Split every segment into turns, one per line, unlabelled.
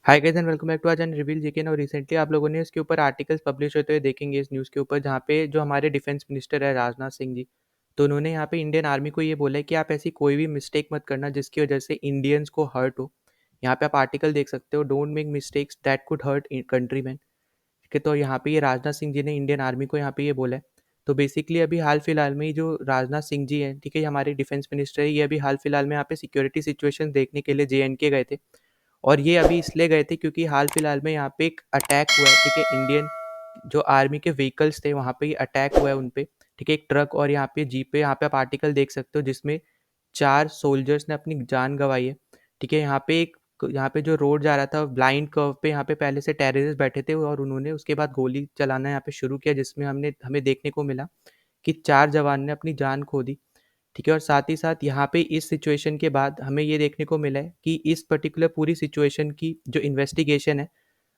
Hi guys and welcome back to our channel reveal GK. और recently आप लोगों ने इसके ऊपर आर्टिकल्स पब्लिश होते हुए देखेंगे इस न्यूज़ के ऊपर, जहाँ पे जो हमारे डिफेंस मिनिस्टर है राजनाथ सिंह जी, तो उन्होंने यहाँ पे इंडियन आर्मी को ये बोला है कि आप ऐसी कोई भी मिस्टेक मत करना जिसकी वजह से इंडियंस को हर्ट हो। यहाँ पे आप आर्टिकल देख सकते हो, don't make mistakes that could hurt country man. ठीक है, तो यहाँ पे ये राजनाथ सिंह जी ने इंडियन आर्मी को यहाँ पे ये बोला है। तो बेसिकली अभी हाल फिलहाल में ही जो राजनाथ सिंह जी हैं, ठीक है, ये हमारे डिफेंस मिनिस्टर है, ये अभी हाल फिलहाल में यहाँ पे सिक्योरिटी सिचुएशन देखने के लिए JNK गए थे। और ये अभी इसलिए गए थे क्योंकि हाल फिलहाल में यहाँ पे एक अटैक हुआ है, ठीक है, इंडियन जो आर्मी के व्हीकल्स थे वहाँ पे अटैक हुआ है उन पे, ठीक है, एक ट्रक और यहाँ पे जीप पे। यहाँ पे आप आर्टिकल देख सकते हो जिसमें 4 सोल्जर्स ने अपनी जान गंवाई है। ठीक है, यहाँ पे जो रोड जा रहा था ब्लाइंड कर्व पे, यहाँ पे पहले से टेररिस्ट बैठे थे और उन्होंने उसके बाद गोली चलाना यहाँ पे शुरू किया, जिसमें हमें देखने को मिला कि 4 जवान ने अपनी जान खो दी। ठीक है, और साथ ही साथ यहाँ पे इस सिचुएशन के बाद हमें ये देखने को मिला है कि इस पर्टिकुलर पूरी सिचुएशन की जो इन्वेस्टिगेशन है,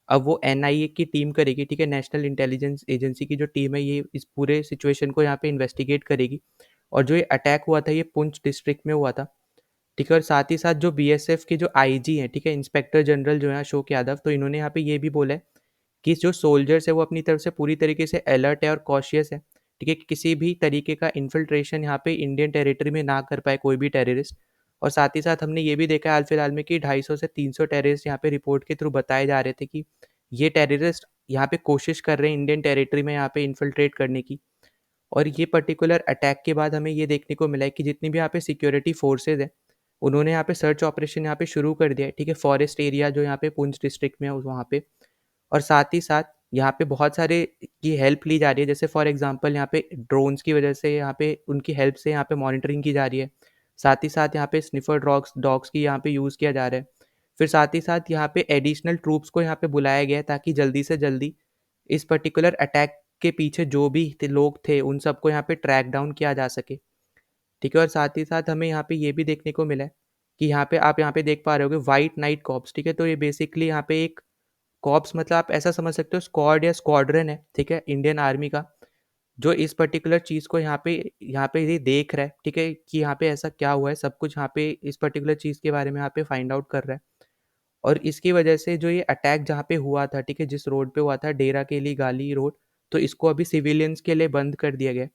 अब वो NIA की टीम करेगी। ठीक है, नेशनल इंटेलिजेंस एजेंसी की जो टीम है, ये इस पूरे सिचुएशन को यहाँ पे इन्वेस्टिगेट करेगी। और जो ये अटैक हुआ था, ये पुंछ डिस्ट्रिक्ट में हुआ था। ठीक है, और साथ ही साथ जो BSF के जो IG हैं, ठीक है, इंस्पेक्टर जनरल जो है अशोक यादव, तो इन्होंने यहाँ पे ये भी बोला है कि जो सोल्जर्स है वो अपनी तरफ से पूरी तरीके से अलर्ट है और कॉशियस है। ठीक है, कि किसी भी तरीके का इन्फिल्ट्रेशन यहाँ पे इंडियन टेरिटरी में ना कर पाए कोई भी टेररिस्ट। और साथ ही साथ हमने ये भी देखा हाल फिलहाल में कि 250 से 300 टेररिस्ट यहाँ पे रिपोर्ट के थ्रू बताए जा रहे थे कि ये टेररिस्ट यहाँ पे कोशिश कर रहे हैं इंडियन टेरिटरी में यहाँ पे इन्फिल्ट्रेट करने की। और ये पर्टिकुलर अटैक के बाद हमें ये देखने को मिला है कि जितनी भी यहाँ पे सिक्योरिटी फोर्सेज है, उन्होंने यहाँ पे सर्च ऑपरेशन यहाँ पे शुरू कर दिया है। ठीक है, फॉरेस्ट एरिया जो यहाँ पे पुंछ डिस्ट्रिक्ट में है वहाँ पे। और साथ ही साथ यहाँ पे बहुत सारे की हेल्प ली जा रही है, जैसे फॉर एग्जांपल यहाँ पे ड्रोन्स की वजह से यहाँ पे उनकी हेल्प से यहाँ पे मॉनिटरिंग की जा रही है। साथ ही साथ यहाँ पे स्निफर डॉग्स डॉग्स की यहाँ पे यूज़ किया जा रहा है। फिर साथ ही साथ यहाँ पे एडिशनल ट्रूप्स को यहाँ पे बुलाया गया है ताकि जल्दी से जल्दी इस पर्टिकुलर अटैक के पीछे जो भी लोग थे उन सबको यहाँ पे ट्रैक डाउन किया जा सके। ठीक है, और साथ ही साथ हमें यहाँ पे ये भी देखने को मिला है कि यहाँ पे आप यहाँ पे देख पा रहे होगे व्हाइट नाइट कॉप्स। ठीक है, तो ये बेसिकली यहाँ पे एक कॉप्स मतलब आप ऐसा समझ सकते हो स्क्वाड या स्क्वाड्रन है, ठीक है, इंडियन आर्मी का, जो इस पर्टिकुलर चीज़ को यहाँ पे ये देख रहा है। ठीक है, कि यहाँ पे ऐसा क्या हुआ है, सब कुछ यहाँ पे इस पर्टिकुलर चीज़ के बारे में यहाँ पे फाइंड आउट कर रहा है। और इसकी वजह से जो ये अटैक जहाँ पे हुआ था, ठीक है, जिस रोड पे हुआ था डेरा केली गाली रोड, तो इसको अभी सिविलियंस के लिए बंद कर दिया गया है।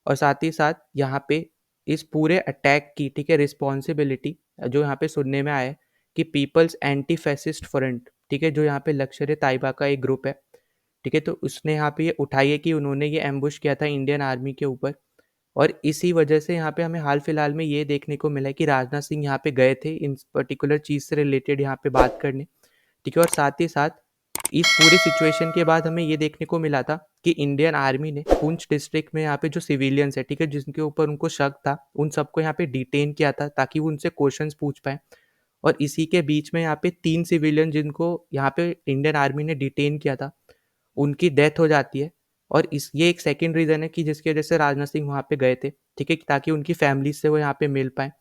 और साथ ही साथ यहाँ पे इस पूरे अटैक की, ठीक है, रिस्पॉन्सिबिलिटी जो यहाँ पे सुनने में आया है कि पीपल्स एंटी फैसिस्ट फ्रंट, ठीक है, जो यहाँ पे लश्कर ए तैयबा का एक ग्रुप है, ठीक है, तो उसने यहाँ पे ये उठाई है कि उन्होंने ये एम्बुश किया था इंडियन आर्मी के ऊपर। और इसी वजह से यहाँ पे हमें हाल फिलहाल में ये देखने को मिला है कि राजनाथ सिंह यहाँ पे गए थे इन पर्टिकुलर चीज़ से रिलेटेड यहाँ पे बात करने। ठीक है, और साथ ही साथ इस पूरी सिचुएशन के बाद हमें ये देखने को मिला था कि इंडियन आर्मी ने पुंछ डिस्ट्रिक्ट में यहाँ पे जो सिविलियंस है, ठीक है, जिनके ऊपर उनको शक था, उन सबको यहाँ पे डिटेन किया था ताकि वो उनसे क्वेश्चंस पूछ पाए। और इसी के बीच में यहाँ पे 3 सिविलियन जिनको यहाँ पे इंडियन आर्मी ने डिटेन किया था, उनकी डेथ हो जाती है। और इस ये एक सेकंड रीज़न है कि जिसकी वजह से राजनाथ सिंह वहाँ पे गए थे, ठीक है, ताकि उनकी फैमिली से वो यहाँ पे मिल पाएँ।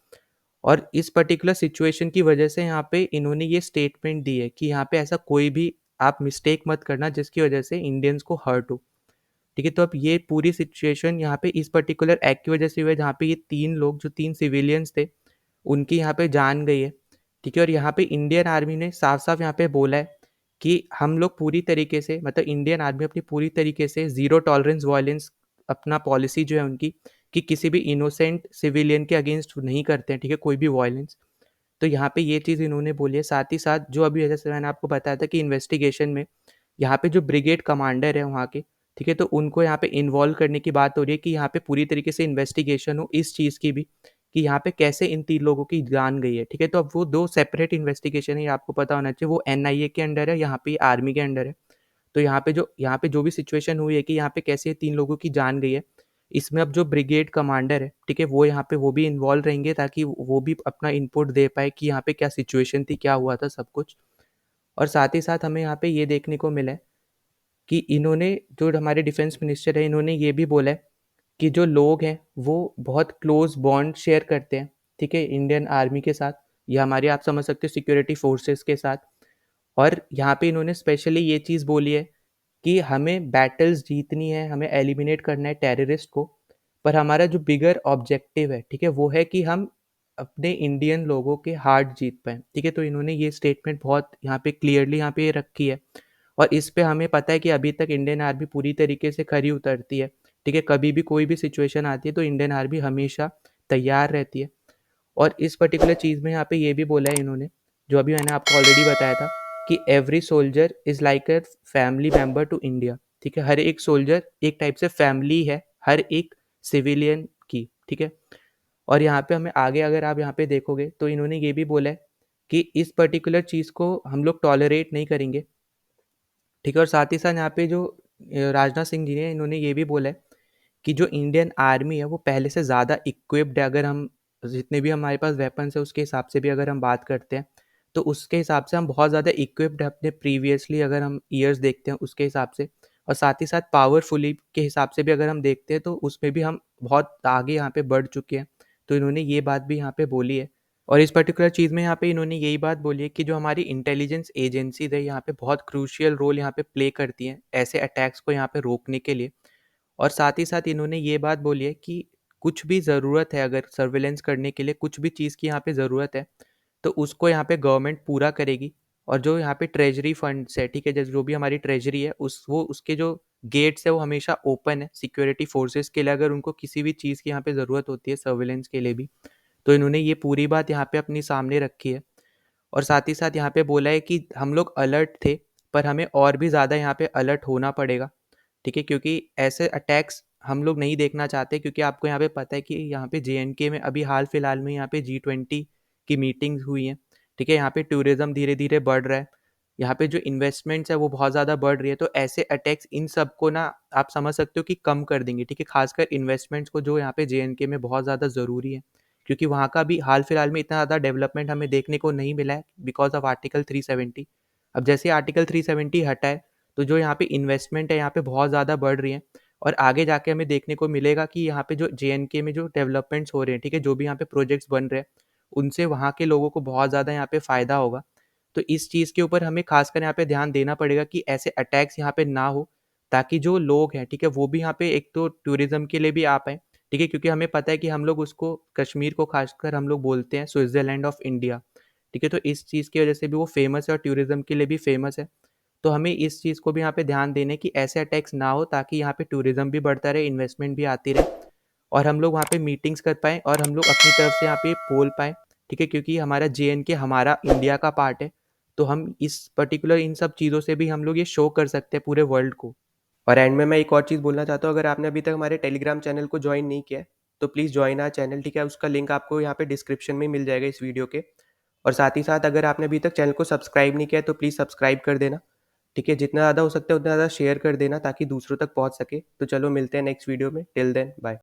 और इस पर्टिकुलर सिचुएशन की वजह से यहाँ पे इन्होंने ये स्टेटमेंट दी है कि यहाँ पे ऐसा कोई भी आप मिस्टेक मत करना जिसकी वजह से इंडियंस को हर्ट हो। ठीक है, तो अब ये पूरी सिचुएशन यहाँ पे इस पर्टिकुलर एक्ट की वजह से हुआ है, जहाँ पे ये 3 लोग जो 3 सिविलियंस थे, उनकी यहाँ पे जान गई है। ठीक है, और यहाँ पे इंडियन आर्मी ने साफ-साफ यहाँ पे बोला है कि हम लोग पूरी तरीके से, मतलब इंडियन आर्मी अपनी पूरी तरीके से ज़ीरो टॉलरेंस वायलेंस अपना पॉलिसी जो है उनकी, कि किसी भी इनोसेंट सिविलियन के अगेंस्ट नहीं करते हैं, ठीक है, कोई भी वायलेंस। तो यहाँ पे ये चीज़ इन्होंने बोली है। साथ ही साथ जो अभी जैसे मैंने आपको बताया था कि इन्वेस्टिगेशन में यहाँ पे जो ब्रिगेड कमांडर है वहाँ के, ठीक है, तो उनको यहाँ पे इन्वॉल्व करने की बात हो रही है कि यहाँ पे पूरी तरीके से इन्वेस्टिगेशन हो इस चीज़ की भी कि यहाँ पे कैसे इन 3 लोगों की जान गई है। ठीक है, तो अब वो 2 सेपरेट इन्वेस्टिगेशन है, ये आपको पता होना चाहिए। वो NIA के अंडर है, यहाँ पे आर्मी के अंडर है। तो यहाँ पे जो भी सिचुएशन हुई है कि यहाँ पे कैसे 3 लोगों की जान गई है, इसमें अब जो ब्रिगेड कमांडर है, ठीक है, वो यहाँ पे वो भी इन्वॉल्व रहेंगे ताकि वो भी अपना इनपुट दे पाए कि यहाँ पे क्या सिचुएशन थी, क्या हुआ था, सब कुछ। और साथ ही साथ हमें यहाँ पे ये देखने को मिला है कि इन्होंने, जो हमारे डिफेंस मिनिस्टर है, इन्होंने ये भी बोला है कि जो लोग हैं वो बहुत क्लोज बॉन्ड शेयर करते हैं, ठीक है, इंडियन आर्मी के साथ या हमारे, आप समझ सकते हो, सिक्योरिटी फोर्सेस के साथ। और यहाँ पे इन्होंने स्पेशली ये चीज़ बोली है कि हमें बैटल्स जीतनी है, हमें एलिमिनेट करना है टेररिस्ट को, पर हमारा जो बिगर ऑब्जेक्टिव है, ठीक है, वो है कि हम अपने इंडियन लोगों के हार्ट जीत पाएँ, ठीक है? तो इन्होंने ये स्टेटमेंट बहुत यहाँ पे क्लियरली यहाँ पे रखी है और इस पे हमें पता है कि अभी तक इंडियन आर्मी पूरी तरीके से खरी उतरती है, ठीक है? कभी भी कोई भी सिचुएशन आती है तो इंडियन आर्मी हमेशा तैयार रहती है और इस पर्टिकुलर चीज़ में यहाँ पे ये भी बोला है इन्होंने, जो अभी मैंने आपको ऑलरेडी बताया था कि every soldier is like a family member to India, ठीक है? हर एक सोल्जर एक टाइप से फैमिली है, हर एक सिविलियन की, ठीक है? और यहाँ पे हमें आगे अगर आप यहाँ पे देखोगे तो इन्होंने ये भी बोला है कि इस पर्टिकुलर चीज़ को हम लोग टॉलरेट नहीं करेंगे, ठीक है? और साथ ही साथ यहाँ पे जो राजनाथ सिंह जी ने इन्होंने ये भी बोला है कि जो इंडियन आर्मी है वो पहले से ज़्यादा इक्विप्ड है। अगर हम जितने भी हमारे पास वेपन्स है उसके हिसाब से भी अगर हम बात करते हैं तो उसके हिसाब से हम बहुत ज़्यादा इक्विप्ड है अपने प्रीवियसली अगर हम ईयर्स देखते हैं उसके हिसाब से और साथ ही साथ पावरफुली के हिसाब से भी अगर हम देखते हैं तो उसमें भी हम बहुत आगे यहाँ पे बढ़ चुके हैं। तो इन्होंने ये बात भी यहाँ पे बोली है और इस पर्टिकुलर चीज़ में यहाँ पे इन्होंने यही बात बोली है कि जो हमारी इंटेलिजेंस एजेंसीज है यहाँ पे बहुत क्रूशियल रोल यहाँ पे प्ले करती हैं ऐसे अटैक्स को यहाँ पे रोकने के लिए। और साथ ही साथ इन्होंने ये बात बोली है कि कुछ भी ज़रूरत है अगर सर्विलेंस करने के लिए कुछ भी चीज़ की यहाँ पे ज़रूरत है तो उसको यहाँ पे गवर्नमेंट पूरा करेगी और जो यहाँ पे ट्रेजरी फंड्स है, ठीक है, जैसे जो भी हमारी ट्रेजरी है उसके जो गेट्स है वो हमेशा ओपन है सिक्योरिटी फोर्सेस के लिए अगर उनको किसी भी चीज़ की यहाँ पे ज़रूरत होती है सर्विलेंस के लिए भी। तो इन्होंने ये पूरी बात यहाँ पे अपनी सामने रखी है और साथ ही साथ यहाँ पे बोला है कि हम लोग अलर्ट थे पर हमें और भी ज़्यादा यहाँ पे अलर्ट होना पड़ेगा, ठीक है? क्योंकि ऐसे अटैक्स हम लोग नहीं देखना चाहते क्योंकि आपको यहाँ पे पता है कि यहाँ पे जे.एन.के में अभी हाल-फिलहाल में यहाँ पे G20 की मीटिंग्स हुई हैं, ठीक है? यहाँ पे टूरिज़्म धीरे-धीरे बढ़ रहा है, यहाँ पे जो इन्वेस्टमेंट्स है वो बहुत ज़्यादा बढ़ रही है, तो ऐसे अटैक्स इन सब को ना आप समझ सकते हो कि कम कर देंगे, ठीक है? खासकर इन्वेस्टमेंट्स को जो यहाँ पे जे.एन.के में बहुत ज़्यादा ज़रूरी है, क्योंकि वहाँ का भी हाल-फिलहाल में इतना ज़्यादा डेवलपमेंट हमें देखने को नहीं मिला है बिकॉज़ ऑफ आर्टिकल 370। अब जैसे ही आर्टिकल 370 हटा है तो जो यहाँ पे इन्वेस्टमेंट है यहाँ पे बहुत ज़्यादा बढ़ रही है और आगे जाके हमें देखने को मिलेगा कि यहाँ पे जो जे.एन.के में जो डेवलपमेंट्स हो रहे हैं, ठीक है, जो भी यहाँ पे प्रोजेक्ट्स बन रहे हैं उनसे वहाँ के लोगों को बहुत ज़्यादा यहाँ पे फ़ायदा होगा। तो इस चीज़ के ऊपर हमें खासकर यहाँ पे ध्यान देना पड़ेगा कि ऐसे अटैक्स यहाँ पे ना हो ताकि जो लोग हैं, ठीक है, वो भी यहाँ पे एक तो टूरिज्म के लिए भी आ पाए, ठीक है, क्योंकि हमें पता है कि हम लोग उसको कश्मीर को खासकर हम लोग बोलते हैं स्विट्जरलैंड ऑफ इंडिया, ठीक है, तो इस चीज़ की वजह से भी वो फेमस है और टूरिज्म के लिए भी फेमस है। तो हमें इस चीज़ को भी यहाँ पे ध्यान देने कि ऐसे अटैक्स ना हो ताकि यहाँ पे टूरिज्म भी बढ़ता रहे, इन्वेस्टमेंट भी आती रहे और हम लोग वहाँ पे मीटिंग्स कर पाएँ और हम लोग अपनी तरफ से यहाँ पे बोल पाएँ, ठीक है? क्योंकि हमारा जे.एन.के हमारा इंडिया का पार्ट है, तो हम इस पर्टिकुलर इन सब चीज़ों से भी हम लोग ये शो कर सकते हैं पूरे वर्ल्ड को। और एंड में मैं एक और चीज़ बोलना चाहता हूँ, अगर आपने अभी तक हमारे टेलीग्राम चैनल को जॉइन नहीं किया है, तो प्लीज़ जॉइन आवर चैनल, ठीक है? उसका लिंक आपको यहाँ पे डिस्क्रिप्शन में मिल जाएगा इस वीडियो के। और साथ ही साथ अगर आपने अभी तक चैनल को सब्सक्राइब नहीं किया है, तो प्लीज़ सब्सक्राइब कर देना, ठीक है? जितना ज़्यादा हो सकता है उतना ज़्यादा शेयर कर देना ताकि दूसरों तक पहुँच सके। तो चलो मिलते हैं नेक्स्ट वीडियो में, टिल देन बाय।